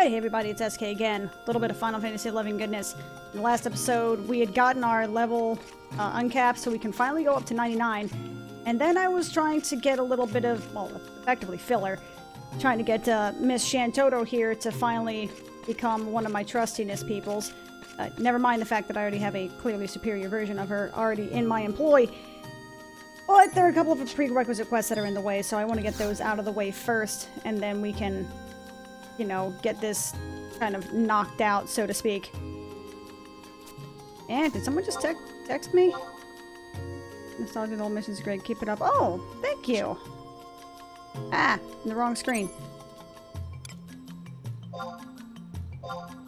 Hey everybody, it's SK again. A little bit of Final Fantasy XI goodness. In the last episode, we had gotten our level uncapped, so we can finally go up to 99. And then I was trying to get a little bit of, well, effectively filler. Trying to get Miss Shantoto here to finally become one of my trustiness peoples. Never mind the fact that I already have a clearly superior version of her already in my employ. But there are a couple of prerequisite quests that are in the way, so I want to get those out of the way first, and then we can, you know, get this kind of knocked out, so to speak. And did someone just text me? Nostalgia old missions is great. Keep it up. Oh, thank you. Ah, in the wrong screen.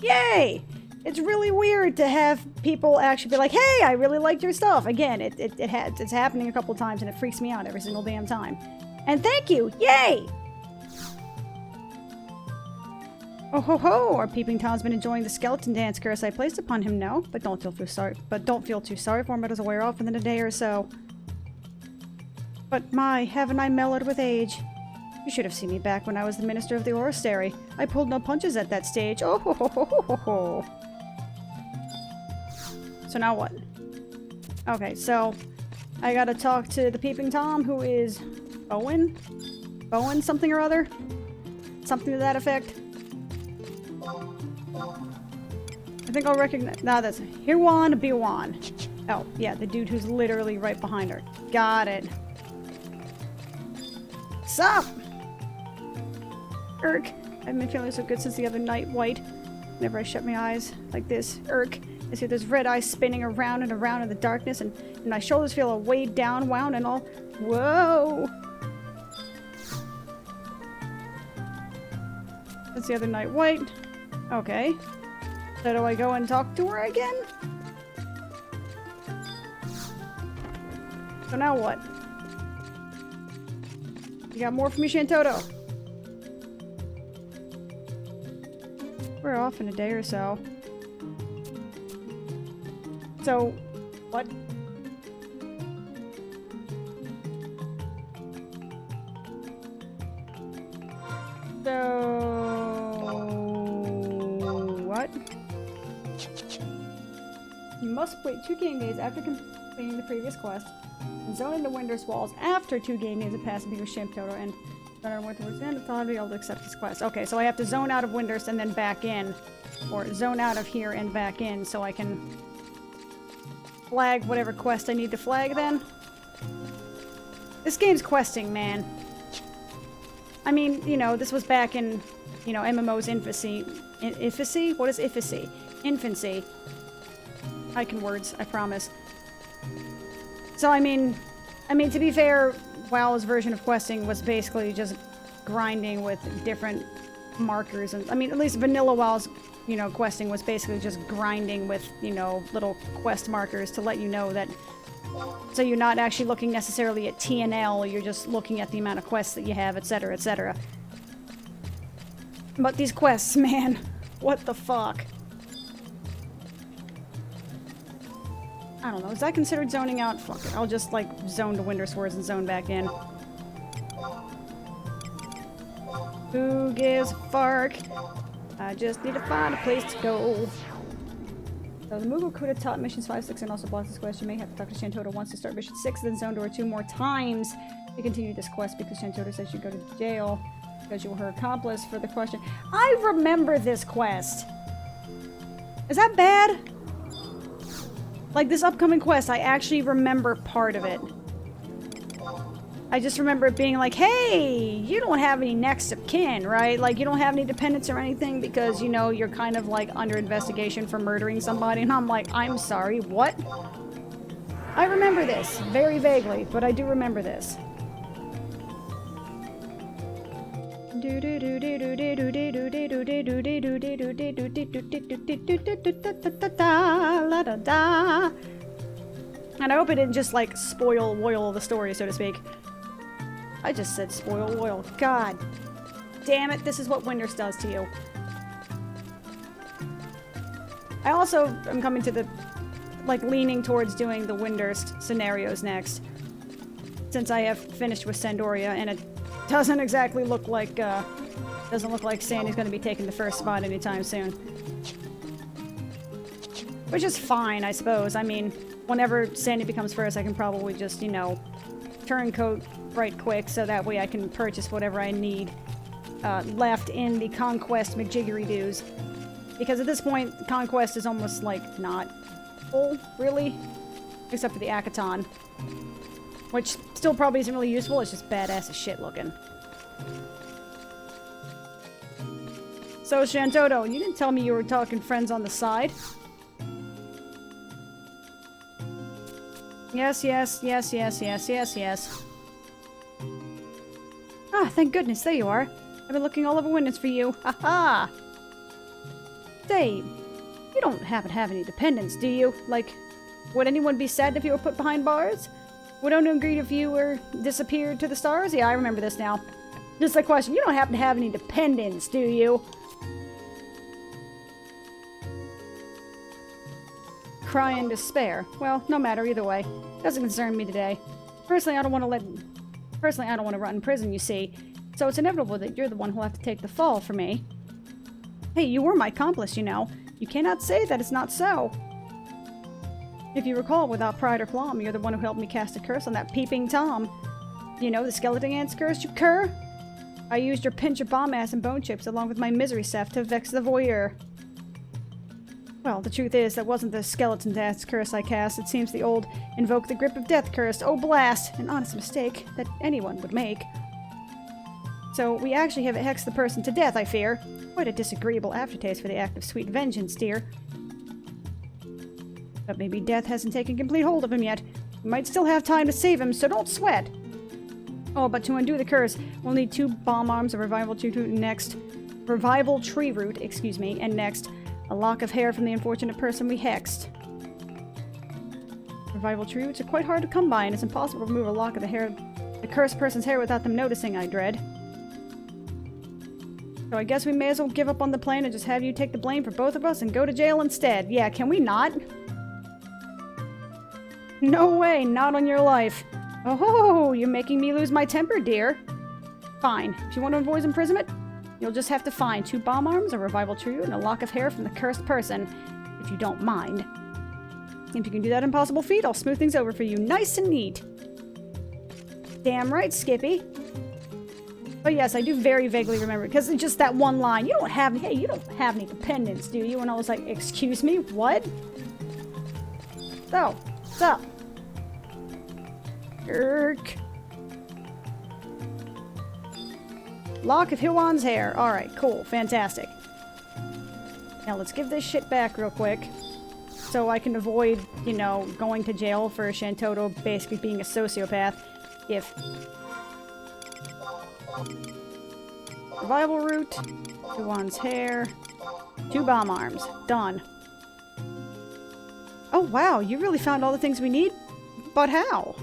Yay! It's really weird to have people actually be like, hey, I really liked your stuff. Again, it's happening a couple times and it freaks me out every single damn time. And thank you! Yay! Oh ho ho! Our peeping Tom's been enjoying the skeleton dance curse I placed upon him, no? But don't feel too sorry for him, it doesn't wear off within a day or so. But my, haven't I mellowed with age? You should have seen me back when I was the minister of the Oristary. I pulled no punches at that stage. Oh ho ho ho ho ho ho. So now what? Okay, so I gotta talk to the peeping Tom, who is Bowen? Bowen something or other? Something to that effect. I think I'll recognize. Nah, that's Hirwan Biwan. Oh, yeah, the dude who's literally right behind her. Got it. Sup? Irk. I've been feeling so good since the other night, White. Whenever I shut my eyes like this, Irk. I see those red eyes spinning around and around in the darkness, and my shoulders feel all weighed down, wound, and all. Whoa! That's the other night, White. Okay. So do I go and talk to her again? So now what? You got more for me, Shantoto? We're off in a day or so. So, what? What? You must wait 2 game days after completing the previous quest, and zone into Winder's walls after 2 game days have passed and be with Shantoto, and zone out towards the end, I'll be able to accept this quest. Okay, so I have to zone out of Winder's and then back in, or zone out of here and back in, so I can flag whatever quest I need to flag then. This game's questing, man. I mean, you know, this was back in, you know, MMO's infancy. Infancy? What is infancy? Infancy. I can words, I promise. So, I mean, to be fair, WoW's version of questing was basically just grinding with different markers. And I mean, at least vanilla WoW's, you know, questing was basically just grinding with, you know, little quest markers to let you know that. So you're not actually looking necessarily at TNL, you're just looking at the amount of quests that you have, etc., etc. But these quests, man, what the fuck? I don't know, is that considered zoning out? Fuck it, I'll just, like, zone to Winder Swords and zone back in. Who gives a fuck? I just need to find a place to go. So the Moogle could have taught missions 5, 6, and also blocks this quest. You may have to talk to Shantoto once to start mission 6, then zone to her 2 more times to continue this quest because Shantoto says you go to jail because you were her accomplice for the question. I remember this quest. Is that bad? Like this upcoming quest, I actually remember part of it. I just remember it being like, hey, you don't have any next of kin, right? Like, you don't have any dependents or anything because, you know, you're kind of, like, under investigation for murdering somebody. And I'm like, I'm sorry, what? I remember this, very vaguely, but I do remember this. And I hope it didn't just, like, spoil Woyle the story, so to speak. I just said spoil Woyle. God damn it, this is what Winders does to you. I also am coming to the, like, leaning towards doing the Winders scenarios next. Since I have finished with Sandoria, and it doesn't exactly look like, the Doesn't look like Sandy's going to be taking the first spot anytime soon. Which is fine, I suppose. I mean, whenever Sandy becomes first, I can probably just, you know, turncoat right quick so that way I can purchase whatever I need left in the Conquest McJiggery-doos. Because at this point, Conquest is almost, like, not full, really. Except for the Akaton. Which still probably isn't really useful, it's just badass as shit looking. So, Shantoto, you didn't tell me you were talking friends on the side. Yes, yes, yes, yes, yes, yes, yes. Ah, thank goodness, there you are. I've been looking all over windows for you. Ha ha! Say, you don't happen to have any dependents, do you? Like, would anyone be sad if you were put behind bars? Would anyone agree if you were disappeared to the stars? Yeah, I remember this now. Just a question, you don't happen to have any dependents, do you? Cry in despair. Well, no matter either way. Doesn't concern me today. Personally, I don't want to rot in prison, you see. So it's inevitable that you're the one who'll have to take the fall for me. Hey, you were my accomplice, you know. You cannot say that it's not so. If you recall, without pride or qualm, you're the one who helped me cast a curse on that peeping Tom. You know, the skeleton ants curse, you cur? I used your pinch of bomb ass and bone chips along with my misery staff to vex the voyeur. Well, the truth is, that wasn't the skeleton dance curse I cast. It seems the old invoke the grip of death curse. Oh, blast! An honest mistake that anyone would make. So, we actually have hexed the person to death, I fear. Quite a disagreeable aftertaste for the act of sweet vengeance, dear. But maybe death hasn't taken complete hold of him yet. We might still have time to save him, so don't sweat. Oh, but to undo the curse, we'll need 2 bomb arms, a revival tree root, and next, a lock of hair from the unfortunate person we hexed. Revival tree roots are quite hard to come by, and it's impossible to remove a lock of the cursed person's hair without them noticing, I dread. So I guess we may as well give up on the plan and just have you take the blame for both of us and go to jail instead. Yeah, can we not? No way, not on your life. Oh, you're making me lose my temper, dear. Fine, if you want to avoid imprisonment, you'll just have to find 2 bomb arms, a revival tree root, and a lock of hair from the cursed person, if you don't mind. If you can do that impossible feat, I'll smooth things over for you nice and neat. Damn right, Skippy. But yes, I do very vaguely remember, because it's just that one line. You don't have any dependents, do you? And I was like, excuse me, what? So, what's up? Irk. Lock of Huan's hair. Alright, cool. Fantastic. Now let's give this shit back real quick. So I can avoid, you know, going to jail for Shantoto basically being a sociopath. If... Revival root. Huan's hair. 2 bomb arms. Done. Oh wow, you really found all the things we need? But how?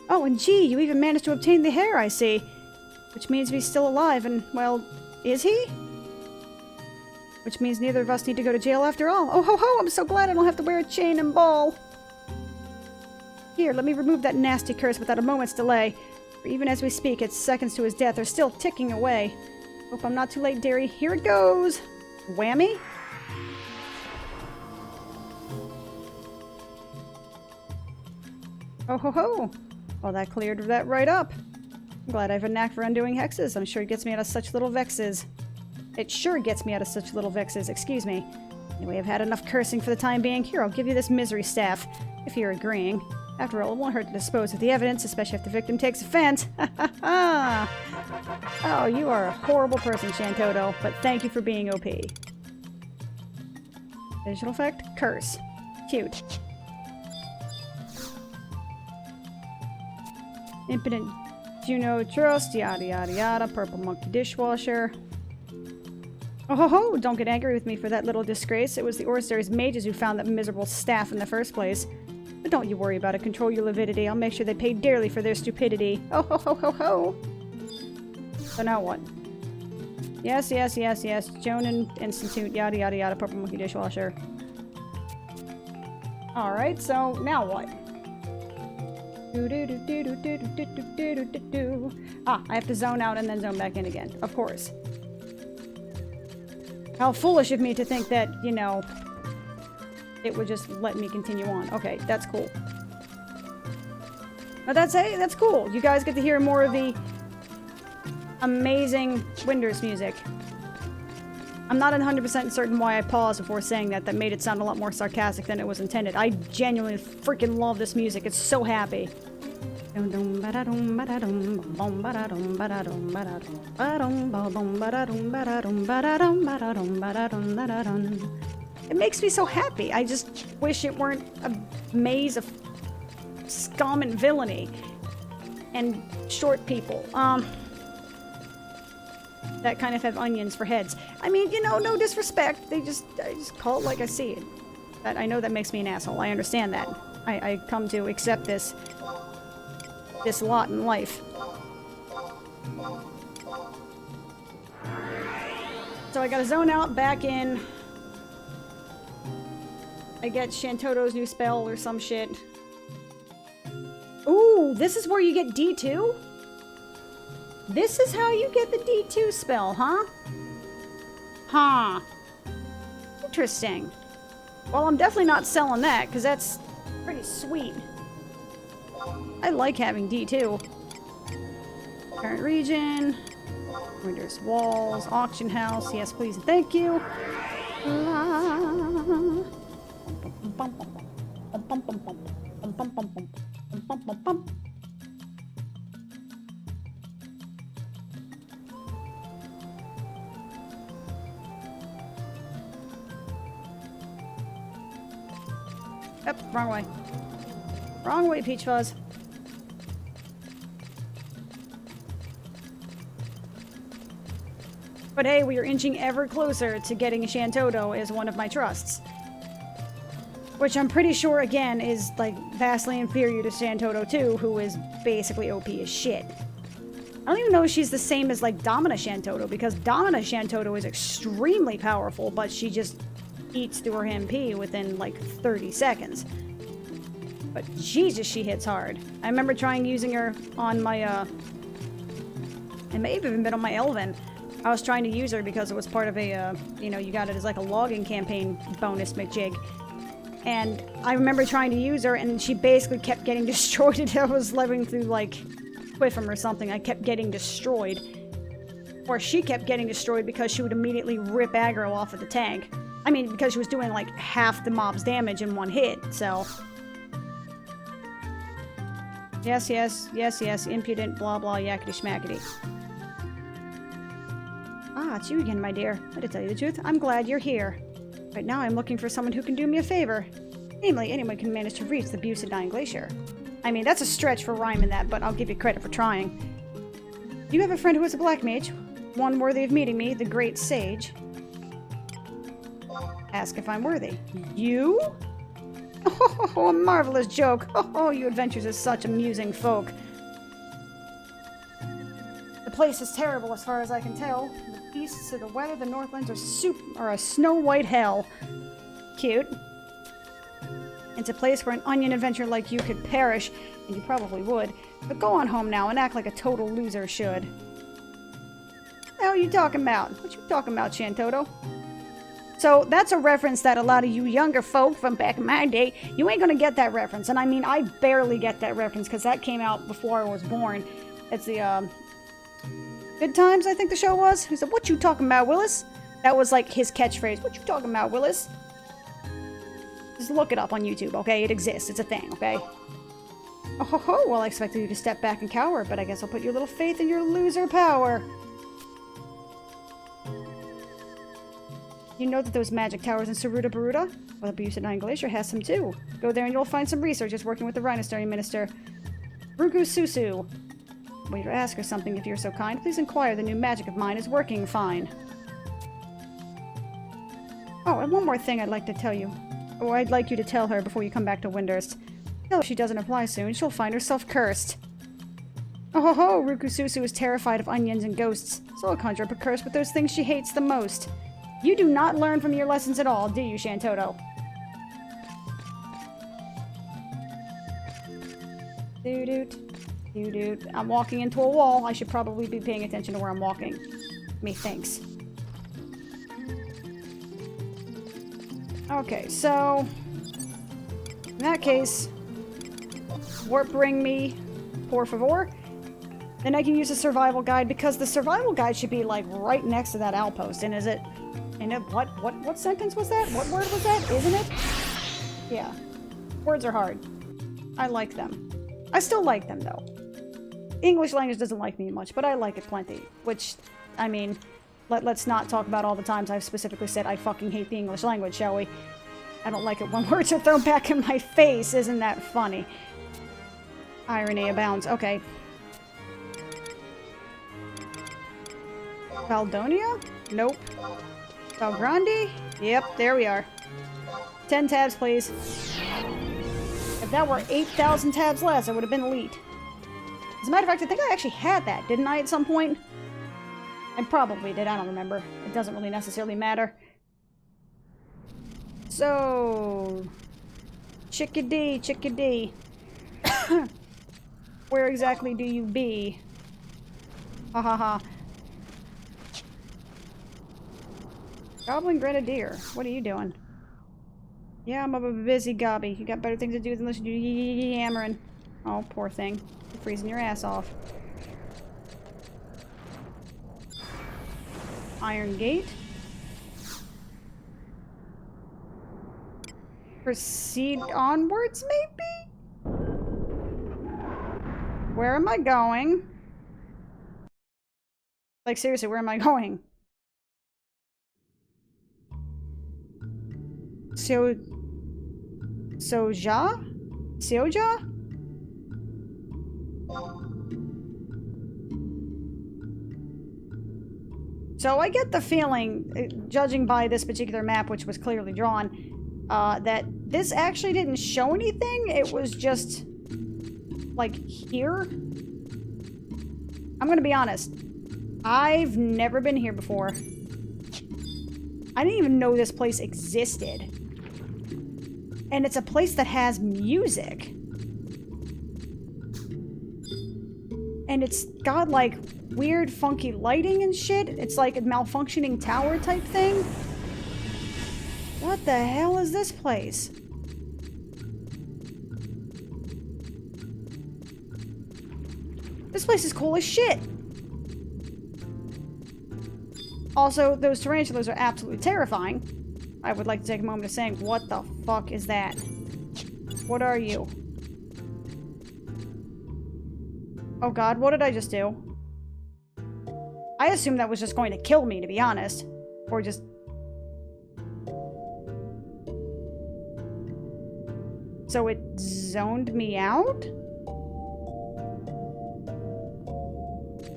Oh, and gee, you even managed to obtain the hair, I see. Which means he's still alive, and, well, is he? Which means neither of us need to go to jail after all. Oh ho ho, I'm so glad I don't have to wear a chain and ball. Here, let me remove that nasty curse without a moment's delay. For even as we speak, its seconds to his death are still ticking away. Hope I'm not too late, dearie. Here it goes! Whammy? Oh ho ho! Well, that cleared that right up. I'm glad I have a knack for undoing hexes. I'm sure it gets me out of such little vexes. It sure gets me out of such little vexes, excuse me. Anyway, I've had enough cursing for the time being. Here, I'll give you this misery staff, if you're agreeing. After all, it won't hurt to dispose of the evidence, especially if the victim takes offense. Ha ha ha! Oh, you are a horrible person, Shantoto, but thank you for being OP. Visual effect, curse. Cute. Impotent Juno trust, yada yada yada, purple monkey dishwasher. Oh ho ho, don't get angry with me for that little disgrace. It was the Orstery's mages who found that miserable staff in the first place. But don't you worry about it, control your lividity. I'll make sure they pay dearly for their stupidity. Oh ho ho ho ho! So now what? Yes, yes, yes, yes. Jonan Institute, yada yada yada, purple monkey dishwasher. Alright, so now what? Ah, I have to zone out and then zone back in again. Of course. How foolish of me to think that, you know, it would just let me continue on. Okay, that's cool. But that's cool. You guys get to hear more of the amazing Winders music. I'm not 100% certain why I paused before saying that. That made it sound a lot more sarcastic than it was intended. I genuinely freaking love this music. It's so happy. It makes me so happy. I just wish it weren't a maze of scum and villainy and short people. That kind of have onions for heads. I mean, you know, no disrespect. I just call it like I see it. That I know that makes me an asshole. I understand that. I come to accept this lot in life. So I gotta zone out, back in. I get Shantoto's new spell or some shit. Ooh, this is where you get D2? This is how you get the D2 spell, huh? Huh. Interesting. Well, I'm definitely not selling that, because that's pretty sweet. I like having D2. Current region. Winders Walls. Auction house. Yes, please and thank you. Yep, wrong way. Wrong way, Peach Fuzz. But hey, we are inching ever closer to getting Shantoto as one of my trusts. Which I'm pretty sure, again, is, like, vastly inferior to Shantoto 2, who is basically OP as shit. I don't even know if she's the same as, like, Domina Shantoto, because Domina Shantoto is extremely powerful, but she just eats through her MP within, like, 30 seconds. But Jesus, she hits hard. I remember trying using her on my, it may have even been on my Elven. I was trying to use her because it was part of a, you know, you got it as like a logging campaign bonus McJig. And I remember trying to use her, and she basically kept getting destroyed. I was living through, like, Quiffum or something. I kept getting destroyed. Or she kept getting destroyed because she would immediately rip aggro off of the tank. I mean, because she was doing, like, half the mob's damage in one hit, so... Yes, yes, yes, yes, impudent, blah, blah, yakety-schmackety. Ah, it's you again, my dear. But to tell you the truth, I'm glad you're here. Right now I'm looking for someone who can do me a favor. Namely, anyone can manage to reach the Bucidine Glacier. I mean, that's a stretch for rhyming that, but I'll give you credit for trying. Do you have a friend who is a black mage? One worthy of meeting me, the great sage? Ask if I'm worthy. You? Oh, a marvelous joke. Oh, you adventurers are such amusing folk. The place is terrible as far as I can tell. The beasts of the weather, the Northlands are a snow-white hell. Cute. It's a place where an onion adventurer like you could perish, and you probably would. But go on home now and act like a total loser should. What the hell are you talking about? What you talking about, Shantoto? So that's a reference that a lot of you younger folk from back in my day, you ain't gonna get that reference. And I mean, I barely get that reference because that came out before I was born. It's the, Good Times, I think the show was. He said, "What you talking about, Willis?" That was like his catchphrase. "What you talking about, Willis?" Just look it up on YouTube, okay? It exists. It's a thing, okay? Oh ho ho, well I expected you to step back and cower, but I guess I'll put your little faith in your loser power. You know that those magic towers in Saruta Baruta? Well, the Bucidine Glacier has some too. Go there and you'll find some researchers working with the Rhinostone Minister. Ruku Susu. Wait to ask her something if you're so kind. Please inquire, the new magic of mine is working fine. Oh, and one more thing I'd like to tell you. Or I'd like you to tell her before you come back to Winders. Tell her if she doesn't apply soon, she'll find herself cursed. Oh ho ho, Ruku Susu is terrified of onions and ghosts, so I'll conjure up a curse with those things she hates the most. You do not learn from your lessons at all, do you, Shantoto? Doo-doot. Doo-doot. I'm walking into a wall. I should probably be paying attention to where I'm walking. Methinks. Okay, so in that case, warp ring me, por favor. Then I can use a survival guide, because the survival guide should be like right next to that outpost. And is it? And what sentence was that? What word was that? Isn't it? Yeah, words are hard. I like them. I still like them though. English language doesn't like me much, but I like it plenty. Which, I mean, let's not talk about all the times I've specifically said I fucking hate the English language, shall we? I don't like it when words are thrown back in my face. Isn't that funny? Irony abounds. Okay. Valdonia? Nope. Valgrande? Yep, there we are. 10 tabs, please. If that were 8,000 tabs less, I would have been elite. As a matter of fact, I think I actually had that, didn't I, at some point? I probably did, I don't remember. It doesn't really necessarily matter. So... Chickadee, chickadee. Where exactly do you be? Ha ha ha. Goblin Grenadier, what are you doing? Yeah, I'm a busy gobby. You got better things to do than listen to you yammering. Oh, poor thing. You're freezing your ass off. Iron Gate. Proceed onwards, maybe? Where am I going? Like, seriously, where am I going? Soja? Soja? So I get the feeling, judging by this particular map, which was clearly drawn, that this actually didn't show anything. It was just, like, here. I'm gonna be honest. I've never been here before. I didn't even know this place existed. And it's a place that has music. And it's got, like, weird, funky lighting and shit. It's like a malfunctioning tower type thing. What the hell is this place? This place is cool as shit. Also, those tarantulas are absolutely terrifying. I would like to take a moment of saying, what the fuck is that? What are you? Oh god, what did I just do? I assumed that was just going to kill me, to be honest. Or just... So it zoned me out?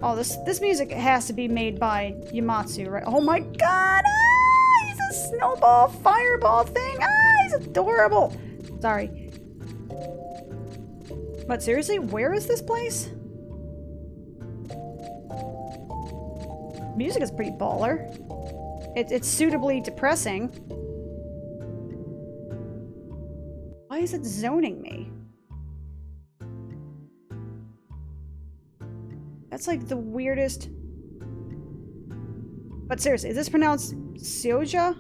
Oh, this music has to be made by Yamatsu, right? Oh my god! Ah, he's a snowball fireball thing! Ah, he's adorable! Sorry. But seriously, where is this place? Music is pretty baller. It's suitably depressing. Why is it zoning me? That's like the weirdest... But seriously, is this pronounced Soja?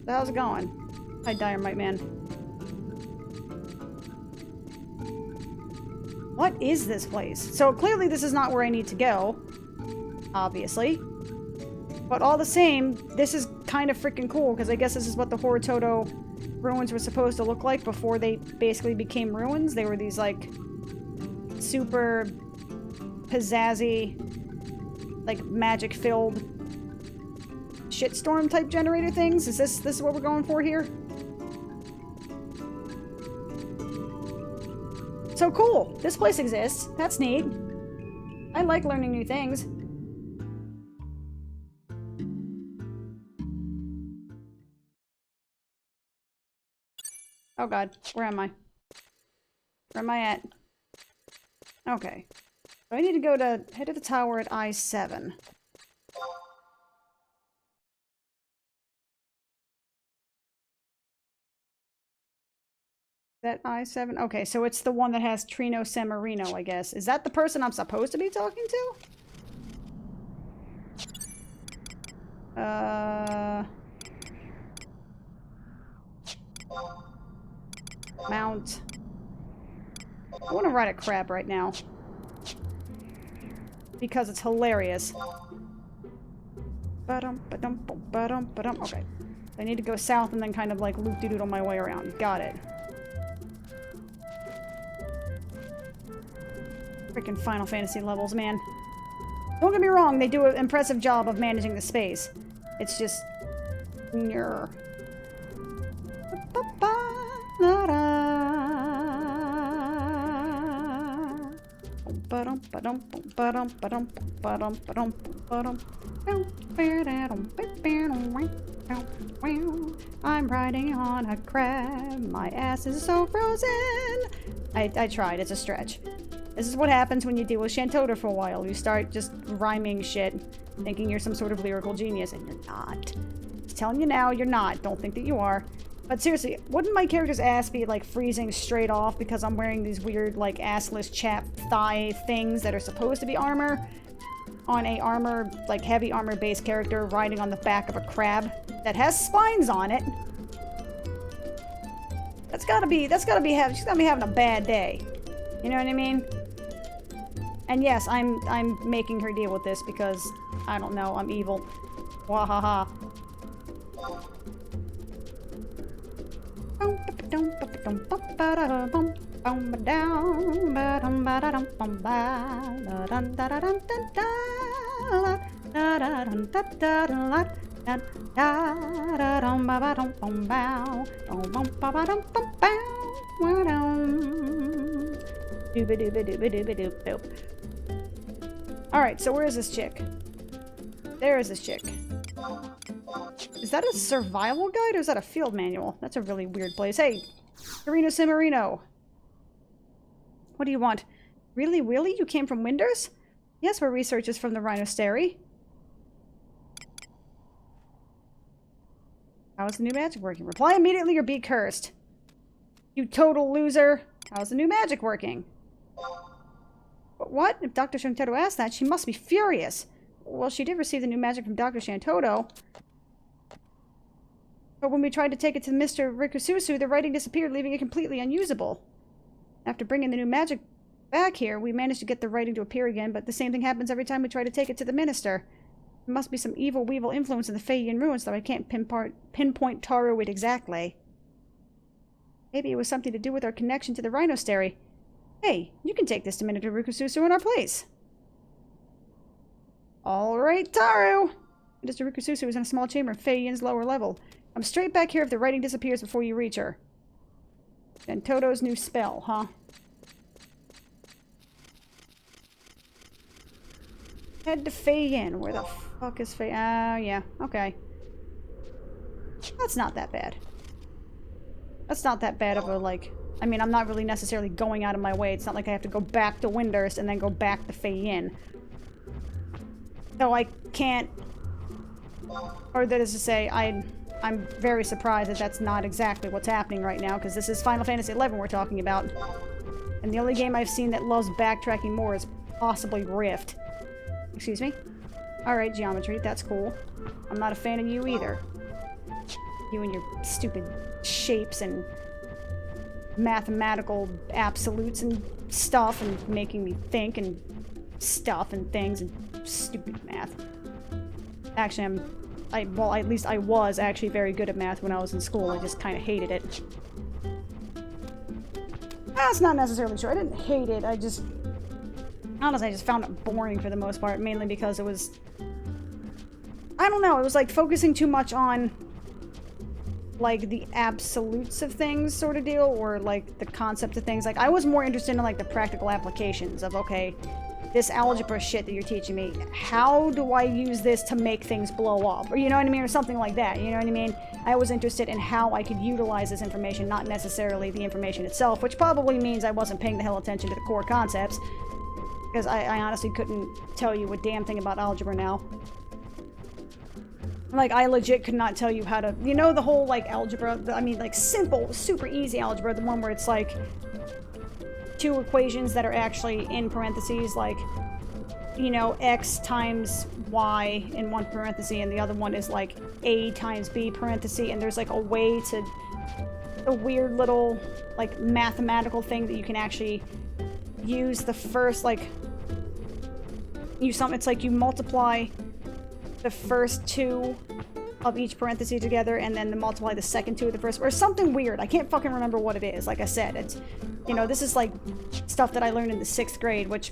How's it going? Hi, Dynamite Man. What is this place? So clearly this is not where I need to go. Obviously. But all the same, this is kind of freaking cool, because I guess this is what the Horitoto ruins were supposed to look like before they basically became ruins. They were these, like, super pizzazzy, like, magic-filled shitstorm type generator things. Is this what we're going for here? So cool! This place exists. That's neat. I like learning new things. Oh god, where am I? Where am I at? Okay. So I need to go to head to the tower at I-7. That I-7? Okay, so it's the one that has Trino Semarino, I guess. Is that the person I'm supposed to be talking to? Mount. I want to ride a crab right now. Because it's hilarious. Okay. I need to go south and then kind of like loop-de-doodle my way around. Got it. Freaking Final Fantasy levels, man. Don't get me wrong, they do an impressive job of managing the space. It's just... Nyeh. I'm riding on a crab. My ass is so frozen. I tried. It's a stretch. This is what happens when you deal with Shantota for a while. You start just rhyming shit, thinking you're some sort of lyrical genius, and you're not. Just telling you now, you're not. Don't think that you are. But seriously, wouldn't my character's ass be, like, freezing straight off because I'm wearing these weird, like, assless chap thigh things that are supposed to be armor on a armor, like, heavy armor-based character riding on the back of a crab that has spines on it? She's gotta be having a bad day. You know what I mean? And yes, I'm making her deal with this because, I don't know, I'm evil. Wahaha. Alright, so where is this chick? There is this chick. Is that a survival guide or is that a field manual? That's a really weird place. Hey, Marino Cimarino. What do you want? Really, Willie? You came from Winders? Yes, we're researchers from the Rhinostery. How is the new magic working? Reply immediately or be cursed. You total loser. How's the new magic working? But what? If Dr. Shantotto asked that, she must be furious. Well, she did receive the new magic from Dr. Shantotto. But when we tried to take it to Mr. Rikususu, the writing disappeared, leaving it completely unusable. After bringing the new magic back here, we managed to get the writing to appear again, but the same thing happens every time we try to take it to the minister. There must be some evil weevil influence in the Feiyin ruins, though I can't pinpoint Taro it exactly. Maybe it was something to do with our connection to the Rhinostery. Hey, you can take this to Minister Rikususu in our place. Alright, Taro! Minister Rikususu is in a small chamber in Feiyin's lower level. I'm straight back here if the writing disappears before you reach her. And Toto's new spell, huh? Head to Feiyin. Where the fuck is Feiyin? Oh, yeah. Okay. That's not that bad. That's not that bad of a, like... I mean, I'm not really necessarily going out of my way. It's not like I have to go back to Winders and then go back to Feiyin. So I can't... Or that is to say, I'm very surprised that that's not exactly what's happening right now, because this is Final Fantasy XI we're talking about. And the only game I've seen that loves backtracking more is possibly Rift. Excuse me? Alright, geometry, that's cool. I'm not a fan of you either. You and your stupid shapes and mathematical absolutes and stuff and making me think and stuff and things and stupid math. Actually, well, at least I was actually very good at math when I was in school. I just kind of hated it. That's not necessarily true. I didn't hate it. Honestly, I just found it boring for the most part, mainly because it was... I don't know, it was like focusing too much on like the absolutes of things sort of deal, or like the concept of things. Like I was more interested in like the practical applications of, okay, this algebra shit that you're teaching me, how do I use this to make things blow up? Or you know what I mean? Or something like that, you know what I mean? I was interested in how I could utilize this information, not necessarily the information itself, which probably means I wasn't paying the hell attention to the core concepts, because I honestly couldn't tell you a damn thing about algebra now. Like, I legit could not tell you how to... You know the whole, like, algebra? I mean, like, simple, super easy algebra. The one where it's, like, two equations that are actually in parentheses, like, you know, X times Y in one parenthesis, and the other one is like A times B parenthesis, and there's like a way to, a weird little like mathematical thing that you can actually use the first, like, it's like you multiply the first two of each parenthesis together, and then multiply the second two of the first, or something weird. I can't fucking remember what it is. Like I said, it's, you know, this is like stuff that I learned in the 6th grade, which,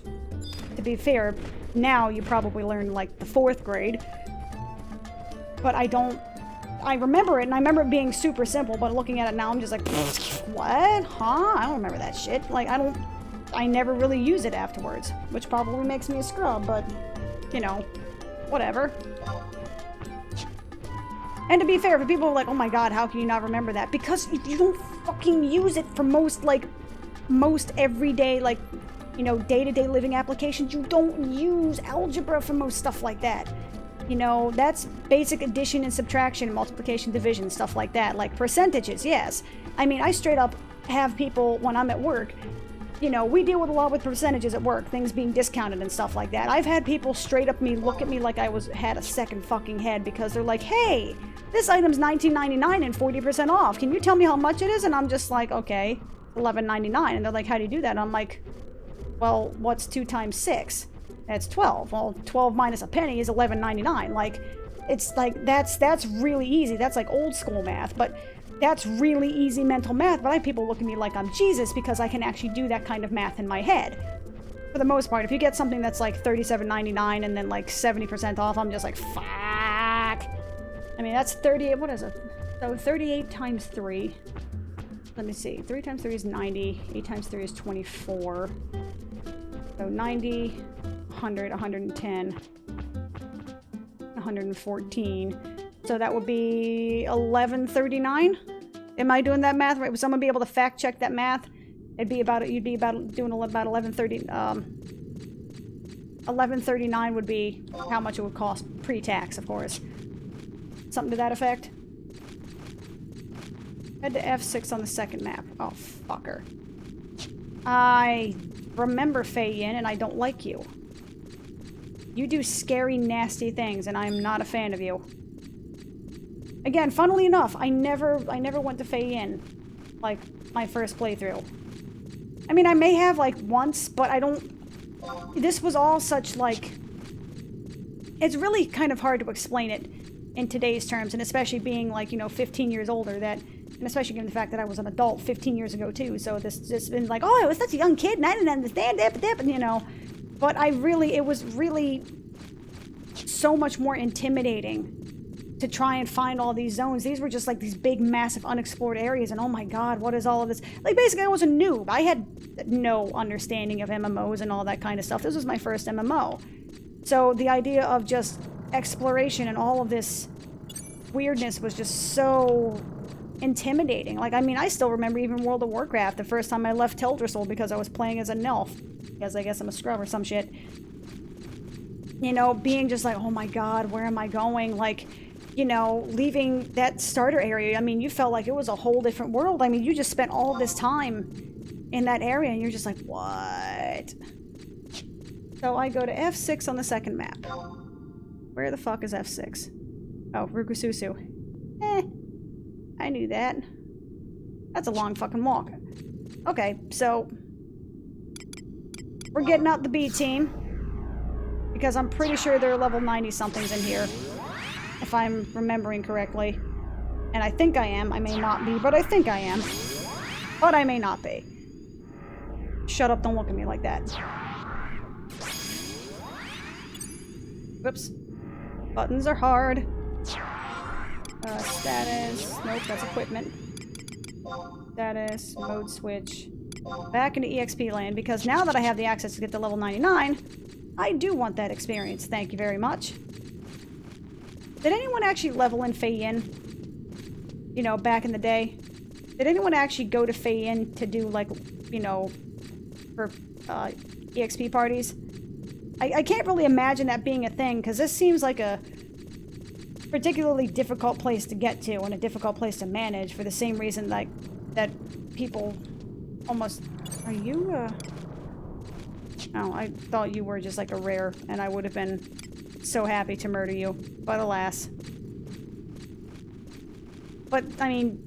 to be fair, now you probably learn like the 4th grade. But I remember it, and I remember it being super simple, but looking at it now, I'm just like, what? Huh? I don't remember that shit. Like, I never really use it afterwards, which probably makes me a scrub, but, you know, whatever. And to be fair, for people who are like, oh my god, how can you not remember that? Because you don't fucking use it for most everyday, like, you know, day-to-day living applications. You don't use algebra for most stuff like that. You know, that's basic addition and subtraction, multiplication, division, stuff like that. Like percentages, yes. I mean, I straight up have people, when I'm at work, you know, we deal with a lot with percentages at work, things being discounted and stuff like that. I've had people straight up look at me like I had a second fucking head, because they're like, hey, this item's $19.99 and 40% off. Can you tell me how much it is? And I'm just like, okay, $11.99. And they're like, how do you do that? And I'm like, well, what's 2 times 6? That's 12. Well, 12 minus a penny is $11.99. Like, it's like, that's really easy. That's like old school math, but that's really easy mental math. But I have people look at me like I'm Jesus, because I can actually do that kind of math in my head. For the most part, if you get something that's like $37.99 and then like 70% off, I'm just like, fuck. I mean, that's 38, what is it? So 38 times 3. Let me see. 3 times 3 is 90. 8 times 3 is 24. So 90, 100, 110, 114. So that would be 1139. Am I doing that math right? Would someone be able to fact check that math? It'd be about, you'd be about doing about 1130. 1139 would be how much it would cost pre-tax, of course. Something to that effect. Head to F6 on the second map. Oh, fucker. I remember Fei Yin, and I don't like you. You do scary, nasty things, and I'm not a fan of you. Again, funnily enough, I never went to Fei Yin, like, my first playthrough. I mean, I may have, like, once, but I don't... This was all such, like... It's really kind of hard to explain it in today's terms, and especially being, like, you know, 15 years older, that... And especially given the fact that I was an adult 15 years ago, too, so this just been like, oh, I was such a young kid, and I didn't understand that, you know... But it was really so much more intimidating to try and find all these zones. These were just like these big, massive, unexplored areas, and oh my god, what is all of this? Like, basically, I was a noob. I had no understanding of MMOs and all that kind of stuff. This was my first MMO. So the idea of just exploration and all of this weirdness was just so intimidating. Like, I mean, I still remember even World of Warcraft, the first time I left Teldrassil because I was playing as a Nelf. Because I guess I'm a scrub or some shit. You know, being just like, oh my god, where am I going? Like, you know, leaving that starter area, I mean, you felt like it was a whole different world. I mean, you just spent all this time in that area, and you're just like, what? So I go to F6 on the second map. Where the fuck is F6? Oh, Rukususu. I knew that. That's a long fucking walk. Okay, so... We're getting out the B team. Because I'm pretty sure there are level 90-somethings in here. If I'm remembering correctly. And I think I am. I may not be, but I think I am. But I may not be. Shut up, don't look at me like that. Whoops. Buttons are hard. Status. Nope, that's equipment. Status. Mode switch. Back into EXP land, because now that I have the access to get to level 99, I do want that experience. Thank you very much. Did anyone actually level in Fei Yin? You know, back in the day? Did anyone actually go to Fei Yin to do, like, you know, for EXP parties? I can't really imagine that being a thing, because this seems like a particularly difficult place to get to and a difficult place to manage for the same reason, like, that people... Almost. Are you, Oh, I thought you were just like a rare, and I would have been so happy to murder you. But alas. But, I mean...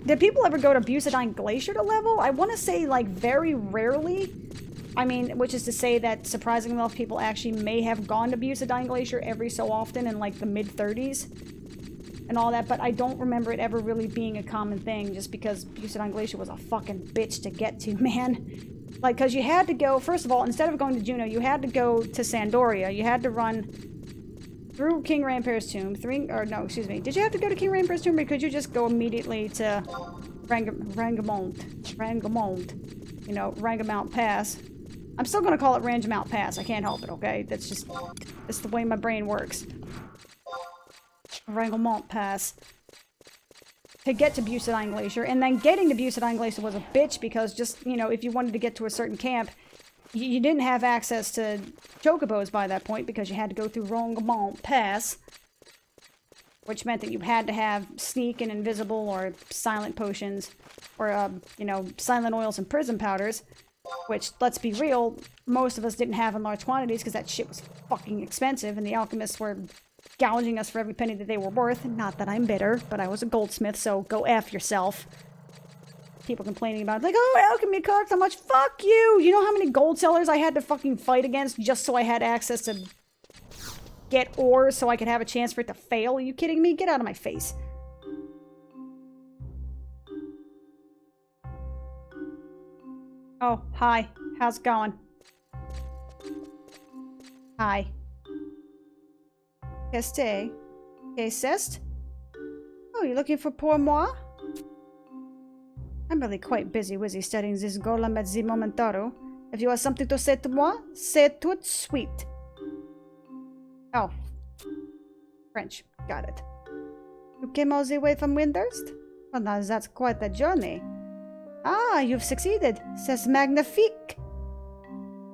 Did people ever go to Bucidine Glacier to level? I want to say, like, very rarely. I mean, which is to say that surprisingly enough, people actually may have gone to Bucidine Glacier every so often in, like, the mid-30s. And all that, but I don't remember it ever really being a common thing, just because Bucidine Glacier was a fucking bitch to get to, man. Like, because you had to go, first of all, instead of going to Juneau, you had to go to Sandoria. You had to run through King Rampart's tomb. Did you have to go to King Rampart's tomb, or could you just go immediately to Rangamont? You know, Rangamount Pass. I'm still going to call it Rangamount Pass. I can't help it, okay? That's the way my brain works. Rangamont Pass. To get to Bucidine Glacier, and then getting to Bucidine Glacier was a bitch because just, you know, if you wanted to get to a certain camp, you didn't have access to chocobos by that point because you had to go through Rangamont Pass, which meant that you had to have sneak and invisible or silent potions, or, you know, silent oils and prism powders, which, let's be real, most of us didn't have in large quantities because that shit was fucking expensive, and the alchemists were gouging us for every penny that they were worth. Not that I'm bitter, but I was a goldsmith, so go F yourself. People complaining about, like, oh, alchemy costs how much? Fuck you! You know how many gold sellers I had to fucking fight against just so I had access to get ore so I could have a chance for it to fail? Are you kidding me? Get out of my face. Oh, hi. How's it going? Hi. Qu'est-ce? Qu'est-ce? Oh, you're looking for pour moi? I'm really quite busy studying this golem at the momentaro. If you have something to say to moi, say it tout suite. Oh. French. Got it. You came all the way from Windhurst? Well, now that's quite a journey. Ah, you've succeeded. C'est magnifique.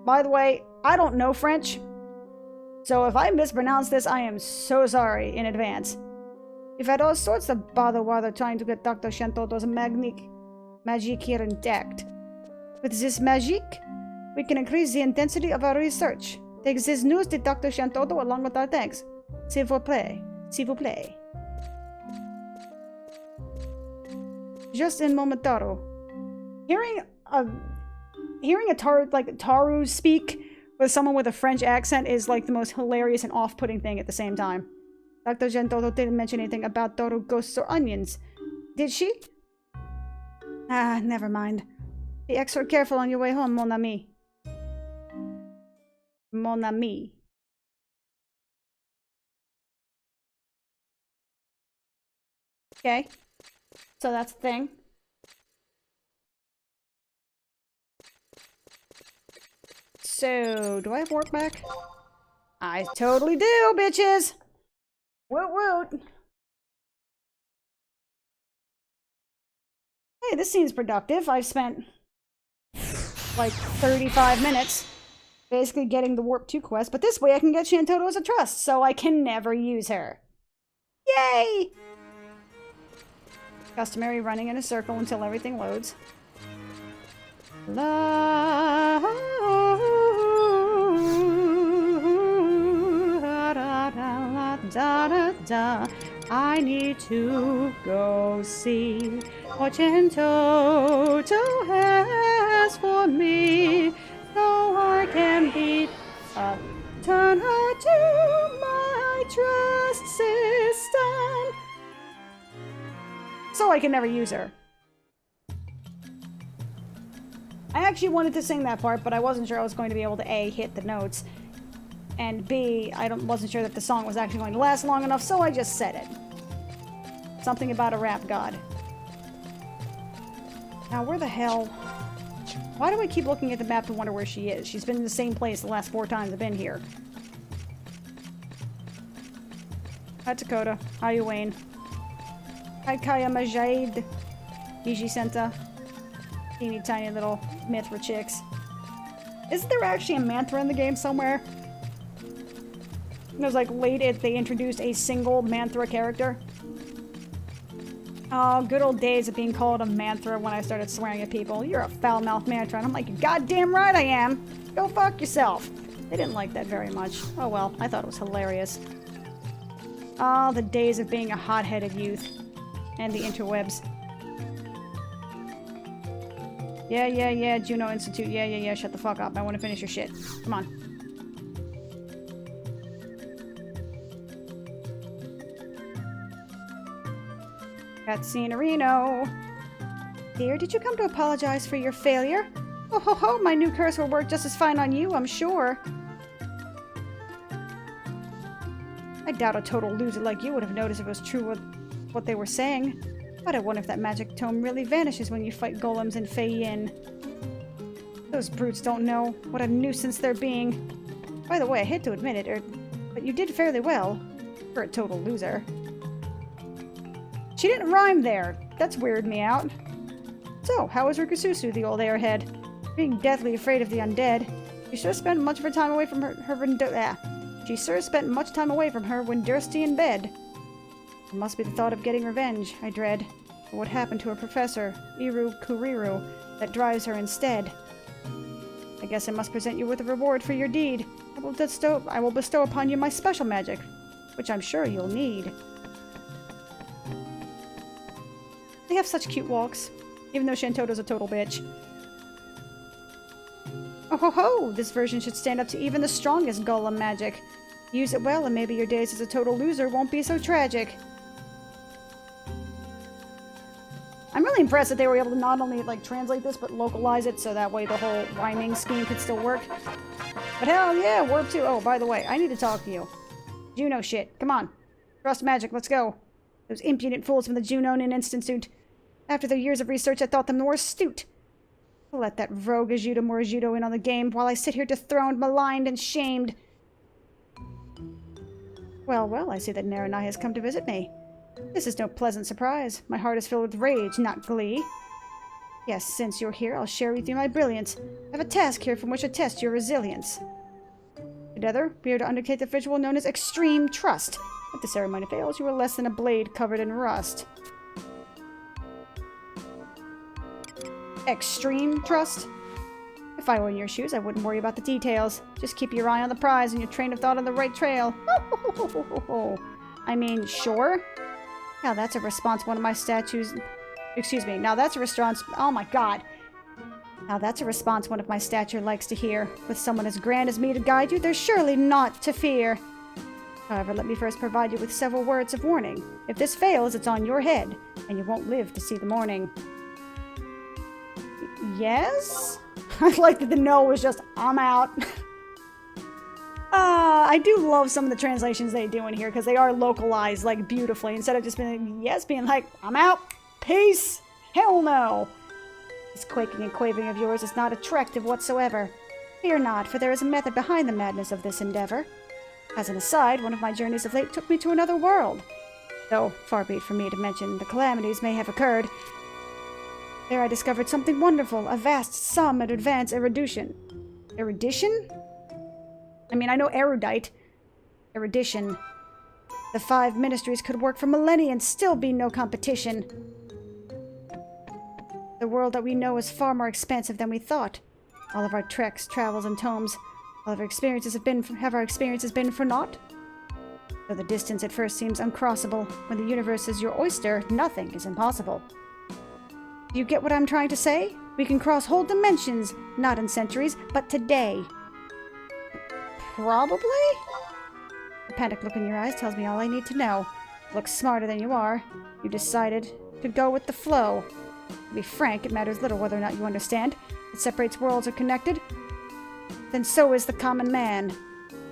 By the way, I don't know French. So if I mispronounce this, I am so sorry in advance. We've had all sorts of bother while trying to get Dr. Chantoto's magic here intact. With this magic, we can increase the intensity of our research. Take this news to Dr. Chantoto along with our thanks. S'il vous plaît. S'il vous plaît. Just in momentaro. Hearing a Taru speak with someone with a French accent is like the most hilarious and off-putting thing at the same time. Dr. Gentoto didn't mention anything about Toru ghosts or onions. Did she? Ah, never mind. Be extra careful on your way home, mon ami. Mon ami. Okay. So that's the thing. So, do I have work back? I totally do, bitches! Woot woot! Hey, this seems productive. I've spent like 35 minutes basically getting the Warp 2 quest, but this way I can get Chantoto as a trust, so I can never use her. Yay! Customary running in a circle until everything loads. La da da da. I need to go see what Chantoto has for me, so I can beat up, turn her to my trust system, so I can never use her. I actually wanted to sing that part, but I wasn't sure I was going to be able to A, hit the notes, and B, wasn't sure that the song was actually going to last long enough, so I just said it. Something about a rap god. Now, where the hell... Why do I keep looking at the map to wonder where she is? She's been in the same place the last 4 times I've been here. Hi, Dakota. Hi, Wayne. Hi, Kaya Majid. Gigi Senta. Teeny tiny little Mithra chicks. Isn't there actually a Manthra in the game somewhere? It was like late they introduced a single Manthra character. Oh, good old days of being called a Manthra when I started swearing at people. You're a foul-mouthed Manthra. And I'm like, goddamn right I am. Go fuck yourself. They didn't like that very much. Oh well, I thought it was hilarious. Ah, the days of being a hot-headed youth. And the interwebs. Yeah, Juno Institute. Yeah, shut the fuck up. I want to finish your shit. Come on. Cutscenerino. Dear, did you come to apologize for your failure? Oh ho ho, my new curse will work just as fine on you, I'm sure. I doubt a total loser like you would have noticed if it was true what they were saying. But I wonder if that magic tome really vanishes when you fight golems in Fei Yin. Those brutes don't know what a nuisance they're being. By the way, I hate to admit it, but you did fairly well for a total loser. She didn't rhyme there. That's weirded me out. So, how was Rikususu, the old airhead? Being deathly afraid of the undead. She sure spent much of her time away from She sure spent much time away from her when Dursty in bed. It must be the thought of getting revenge, I dread. For what happened to her professor, Iru Kuriru, that drives her instead. I guess I must present you with a reward for your deed. I will bestow upon you my special magic, which I'm sure you'll need. They have such cute walks, even though Shantoto's a total bitch. Oh ho ho! This version should stand up to even the strongest golem magic. Use it well and maybe your days as a total loser won't be so tragic. I'm really impressed that they were able to not only, like, translate this, but localize it so that way the whole rhyming scheme could still work. But hell yeah, Warp 2. Oh, by the way, I need to talk to you. Juno shit. Come on. Trust magic, let's go. Those impudent fools from the Junonin Institute. After their years of research, I thought them more astute. Let that rogue Ajuda Morajudo in on the game while I sit here dethroned, maligned, and shamed. Well, I see that Naranai has come to visit me. This is no pleasant surprise. My heart is filled with rage, not glee. Yes, since you're here, I'll share with you my brilliance. I have a task here from which to test your resilience. Together, we are to undertake the ritual known as Extreme Trust. If the ceremony fails, you are less than a blade covered in rust. Extreme Trust? If I were in your shoes, I wouldn't worry about the details. Just keep your eye on the prize and your train of thought on the right trail. I mean, sure. Now that's a response one of my statues... Excuse me. Now that's a response... Oh my god. Now that's a response one of my stature likes to hear. With someone as grand as me to guide you, there's surely naught to fear. However, let me first provide you with several words of warning. If this fails, it's on your head, and you won't live to see the morning. Yes? I like that the no was just, I'm out. I do love some of the translations they do in here, because they are localized, like, beautifully. Instead of just being, yes, being like, I'm out. Peace. Hell no. This quaking and quavering of yours is not attractive whatsoever. Fear not, for there is a method behind the madness of this endeavor. As an aside, one of my journeys of late took me to another world. Though, far be it from me to mention the calamities may have occurred. There I discovered something wonderful, a vast sum of advanced erudition. Erudition? I mean, I know erudite. Erudition. The 5 ministries could work for millennia and still be no competition. The world that we know is far more expansive than we thought. All of our treks, travels, and tomes, all of our experiences have our experiences been for naught? Though the distance at first seems uncrossable, when the universe is your oyster, nothing is impossible. Do you get what I'm trying to say? We can cross whole dimensions, not in centuries, but today. Probably? The panicked look in your eyes tells me all I need to know. You look smarter than you are. You decided to go with the flow. To be frank, it matters little whether or not you understand. It separates worlds are connected. Then so is the common man.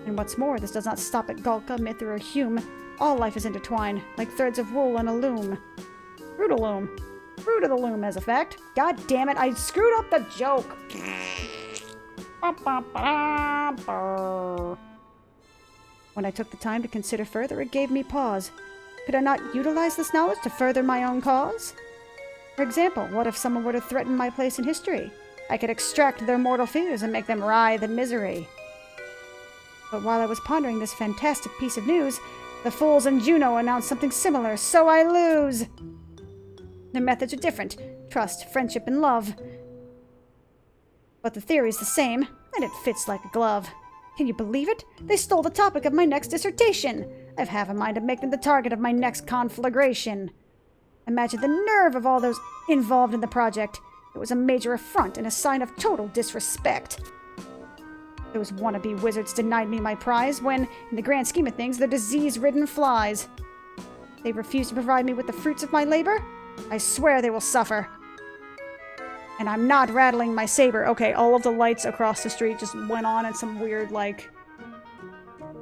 And what's more, this does not stop at Gulka, Mithra, or Hume. All life is intertwined, like threads of wool on a loom. Fruit a loom. Fruit of the loom, as a fact. God damn it, I screwed up the joke. When I took the time to consider further, it gave me pause. Could I not utilize this knowledge to further my own cause? For example, what if someone were to threaten my place in history? I could extract their mortal fears and make them writhe in misery. But while I was pondering this fantastic piece of news, the fools in Juno announced something similar, so I lose! Their methods are different. Trust, friendship, and love. But the theory is the same. And it fits like a glove. Can you believe it? They stole the topic of my next dissertation. I've half a mind to make them the target of my next conflagration. Imagine the nerve of all those involved in the project. It was a major affront and a sign of total disrespect. Those wannabe wizards denied me my prize when, in the grand scheme of things, they're disease-ridden flies. They refuse to provide me with the fruits of my labor. I swear they will suffer. And I'm not rattling my saber. Okay, all of the lights across the street just went on in some weird, like...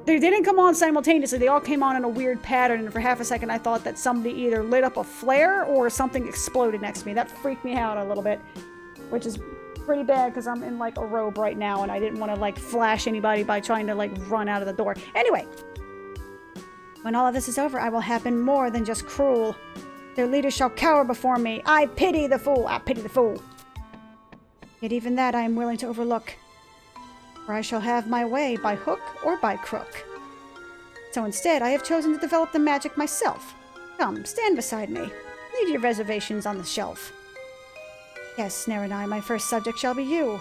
They didn't come on simultaneously. They all came on in a weird pattern, and for half a second I thought that somebody either lit up a flare or something exploded next to me. That freaked me out a little bit, which is pretty bad because I'm in, like, a robe right now, and I didn't want to, like, flash anybody by trying to, like, run out of the door. Anyway, when all of this is over, I will have been more than just cruel. Their leaders shall cower before me. I pity the fool. I pity the fool. Yet even that I am willing to overlook, for I shall have my way by hook or by crook. So instead, I have chosen to develop the magic myself. Come, stand beside me. Leave your reservations on the shelf. Yes, Naranai, my first subject shall be you.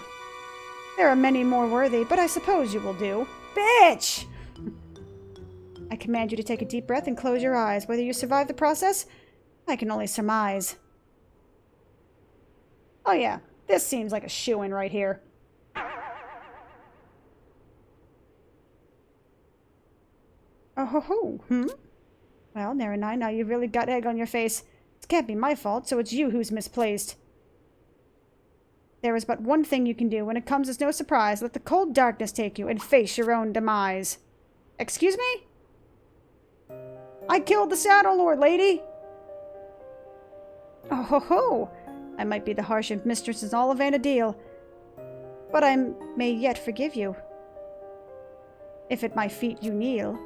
There are many more worthy, but I suppose you will do. Bitch! I command you to take a deep breath and close your eyes. Whether you survive the process, I can only surmise. Oh yeah. This seems like a shoo-in right here. Oh ho ho, Well, Naranai, now you've really got egg on your face. It can't be my fault, so it's you who's misplaced. There is but one thing you can do. When it comes as no surprise, let the cold darkness take you and face your own demise. Excuse me? I killed the Shadow Lord, lady! Oh ho ho! I might be the harshest mistress in all of Vanadil, but I may yet forgive you. If at my feet you kneel.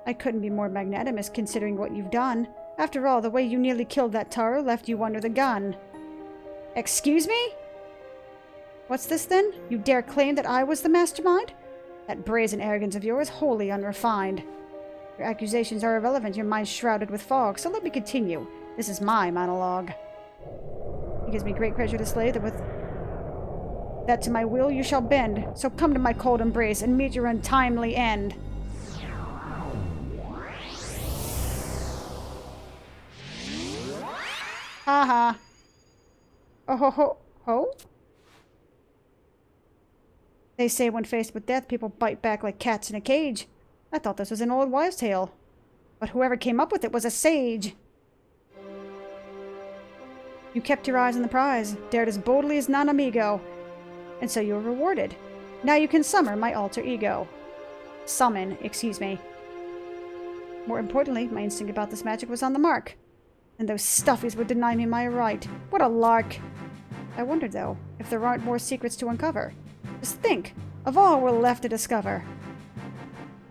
I couldn't be more magnanimous considering what you've done. After all, the way you nearly killed that Taro left you under the gun. Excuse me? What's this then? You dare claim that I was the mastermind? That brazen arrogance of yours, wholly unrefined. Your accusations are irrelevant, your mind shrouded with fog, so let me continue. This is my monologue. It gives me great pleasure to say that with that to my will you shall bend. So come to my cold embrace and meet your untimely end. Ha ha. Oh ho ho ho. They say when faced with death, people bite back like cats in a cage. I thought this was an old wives' tale. But whoever came up with it was a sage. You kept your eyes on the prize, dared as boldly as non-amigo, and so you were rewarded. Now you can summon my alter ego. Summon, excuse me. More importantly, my instinct about this magic was on the mark. And those stuffies would deny me my right. What a lark! I wonder, though, if there aren't more secrets to uncover. Just think, of all we're left to discover.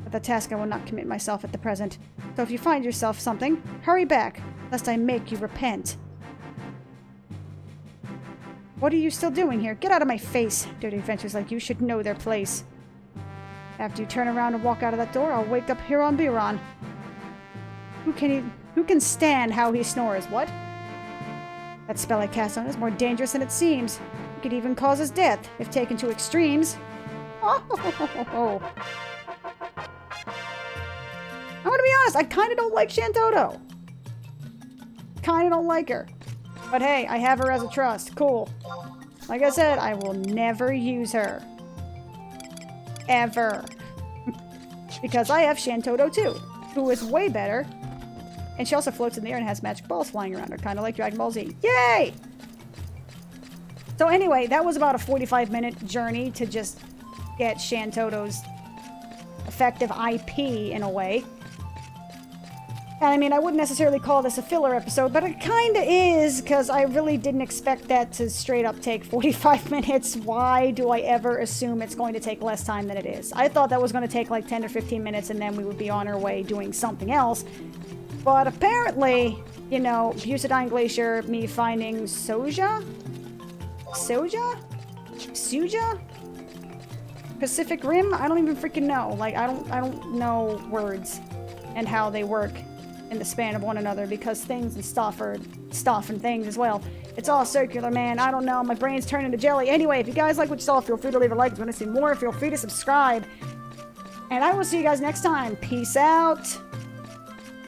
But the task I will not commit myself at the present. So if you find yourself something, hurry back, lest I make you repent. What are you still doing here? Get out of my face! Dirty adventurers like you should know their place. After you turn around and walk out of that door, I'll wake up here on Biron. Who can stand how he snores? What? That spell I cast on is more dangerous than it seems. It could even cause his death, if taken to extremes. Oh, I'm gonna be honest, I kinda don't like Shantoto. Kinda don't like her. But hey, I have her as a trust. Cool. Like I said, I will never use her. Ever. Because I have Shantoto too, who is way better. And she also floats in the air and has magic balls flying around her, kind of like Dragon Ball Z. Yay! So anyway, that was about a 45-minute journey to just get Shantoto's effective IP in a way. And I mean, I wouldn't necessarily call this a filler episode, but it kind of is, because I really didn't expect that to straight up take 45 minutes. Why do I ever assume it's going to take less time than it is? I thought that was going to take like 10 or 15 minutes and then we would be on our way doing something else. But apparently, you know, Bucidine Glacier, me finding Soja? Pacific Rim? I don't even freaking know. Like, I don't know words and how they work. in the span of one another, because things and stuff are stuff and things as well. It's all circular, man. I don't know. My brain's turning to jelly. Anyway, if you guys like what you saw, feel free to leave a like. If you want to see more, feel free to subscribe. And I will see you guys next time. Peace out.